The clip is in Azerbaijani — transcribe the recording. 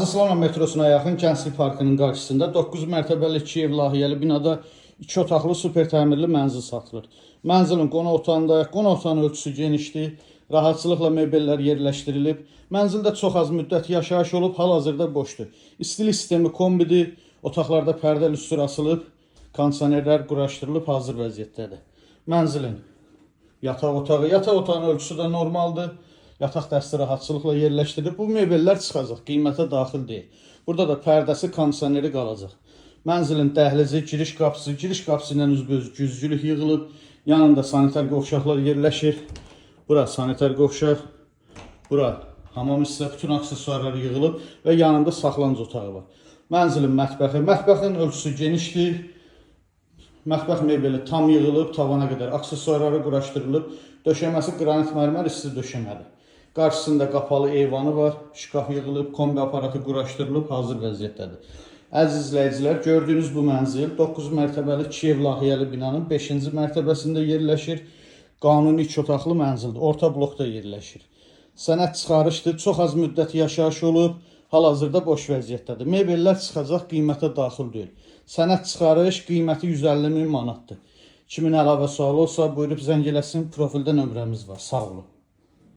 Azislavna metrosuna yaxın Gənclik Parkının qarşısında 9 mərtəbəli 2 ev layihəli binada 2 otaqlı super təmirli mənzil satılır. Mənzilin qonaq otağında, qonaq otağının ölçüsü genişdir, rahatçılıqla mebellər yerləşdirilib. Mənzildə çox az müddət yaşayış olub, hal-hazırda boşdur. İstilik sistemi kombidir, otaqlarda pərdə lüstr asılıb, kondisionerlər quraşdırılıb, hazır vəziyyətdədir. Mənzilin yataq otağının ölçüsü də normaldır. Yataq dəsti rahatçılıqla yerləşdirilib. Bu mebellər çıxacaq, qiymətə daxil deyil. Burada da pərdəsi, kondisioneri qalacaq. Mənzilin dəhlizi, giriş qapısı ilə üzbəüz güzgülük yığılıb. Yanında sanitar qovşaqlar yerləşir. Bura sanitar qovşaq, bura hamam hissə, bütün aksesuarlar yığılıb və yanında saxlanıc otağı var. Mənzilin mətbəxin ölçüsü genişdir. Mətbəx mebeli tam yığılıb, tavana qədər aksesuarları quraşdırılıb. Döşəməsi qranit mərmər isti döşəmədir. Qarşısında qapalı eyvanı var, şkaf yığılıb, kombi aparatı quraşdırılıb, hazır vəziyyətdədir. Əziz izləyicilər, gördüyünüz bu mənzil 9 mərtəbəli 2 ev layihəli binanın 5-ci mərtəbəsində yerləşir. Qanuni 2 otaqlı mənzildir, orta blokda yerləşir. Sənəd çıxarışdır, çox az müddət yaşayış olub, hal-hazırda boş vəziyyətdədir. Mebellər çıxacaq, qiymətə daxil deyil. Sənəd çıxarış qiyməti 150 min manatdır. Kimin əlavə sualı olsa, buyurub zəng eləsin, profildə nömrəmiz var. Sağ olun.